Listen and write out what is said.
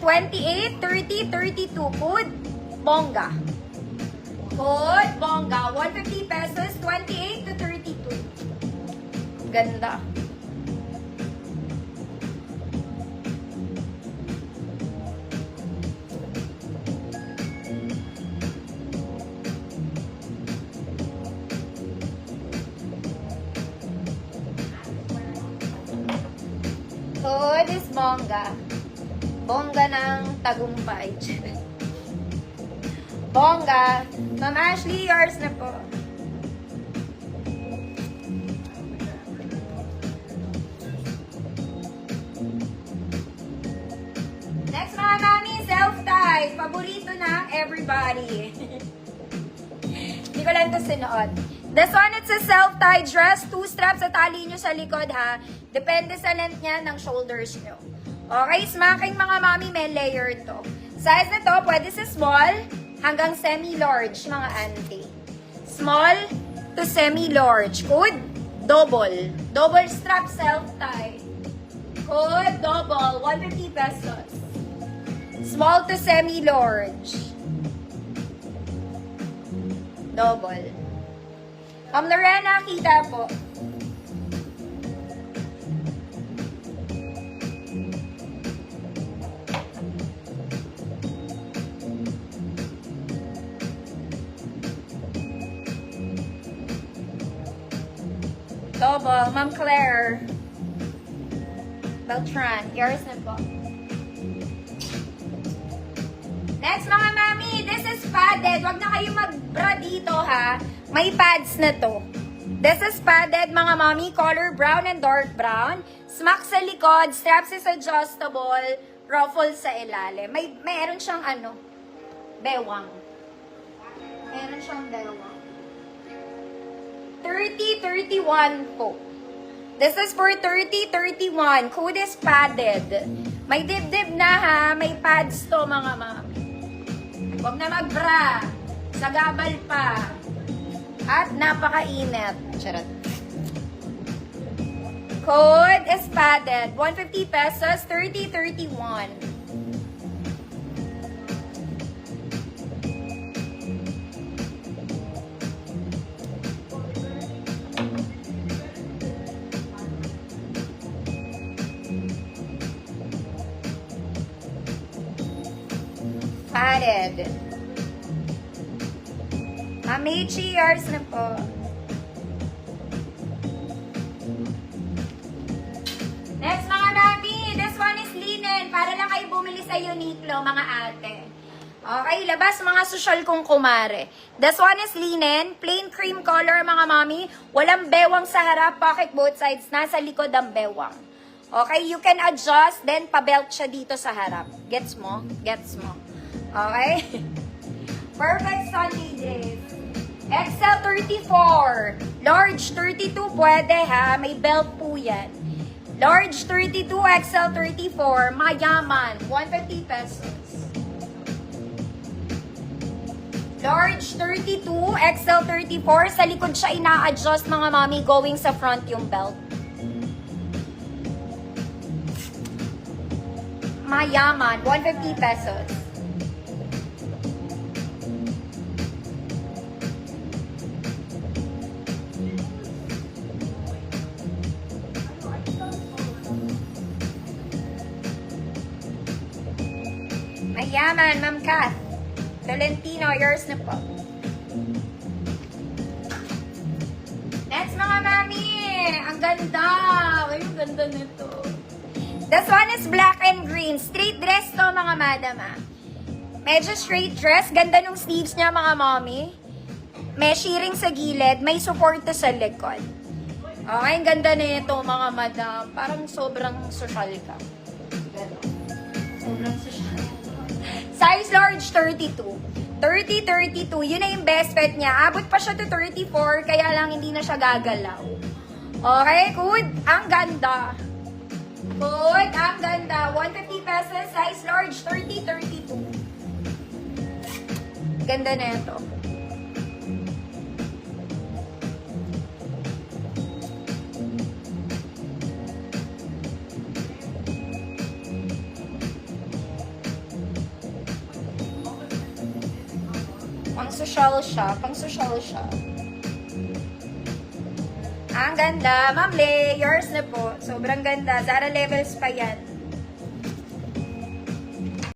28, 30, 32. Code Bongga. Code Bongga. 150 pesos, 28 to 32. Ganda. Code is Bongga. Bongga ng tagumpay. Bongga. Ma'am Ashley, yours na po. Next mga mami, self-tie. Paborito ng everybody. Hindi ko lang ito sinuot. This one, it's a self-tie dress. 2 straps sa tali nyo sa likod, ha. Depende sa length niya ng shoulders nyo. Okay, smacking mga mami, may layer to. Size na to, pwede sa small hanggang semi-large, mga auntie. Small to semi-large. Code, double. Double strap self-tie. Code, double. 150 pesos. Small to semi-large. Double. Ma'am Lorena, kita po. Double. Ma'am Claire. Beltran. Yours na po. Next mga mami, this is padded. Huwag na kayo mag-bra dito ha. May pads na to. This is padded mga mami, color brown and dark brown. Smack sa likod, straps is adjustable, ruffle sa ilalim. Mayroon siyang bewang. Meron siyang bewang. 30-31 po. This is for 30-31. Code is padded. May dibdib na ha. May pads to mga mami. Huwag na mag-bra. Sagabal pa. At napakainit. Charot. Code is padded. 150 pesos. 30-31. Padded. Amici, yours na po. Next mga mami, this one is linen. Para lang kayo bumili sa Uniqlo, mga ate. Okay, labas mga social kong kumare. This one is linen, plain cream color mga mami. Walang bewang sa harap, pocket both sides. Nasa likod ang bewang. Okay, you can adjust, then pa-belt siya dito sa harap. Gets mo? Gets mo? Okay? Perfect Sunday dress. XL 34. Large 32 pwede ha. May belt po yan. Large 32, XL 34. Mayaman. 150 pesos. Large 32, XL 34. Sa likod siya ina-adjust mga mami going sa front yung belt. Mayaman. 150 pesos. Mayaman, Ma'am Kath. Tolentino, yours na po. Next mga mami. Ang ganda. Ay, ang ganda nito. This one is black and green. Straight dress to mga madam ah. Medyo straight dress. Ganda nung sleeves niya mga mami. May shearing sa gilid. May support to sa likod. Okay, ang ganda nito mga madam. Parang sobrang social ka. Sobrang social. Size large 32. 30-32. Yun na yung best fit niya. Abot pa siya to 34. Kaya lang hindi na siya gagalaw. Okay, good. Ang ganda. Good. Ang ganda. 150 pesos. Size large 30-32. Ganda na ito. social siya. Pang social siya. Ang ganda. Ma'am Le, yours na po. Sobrang ganda. Zara levels pa yan.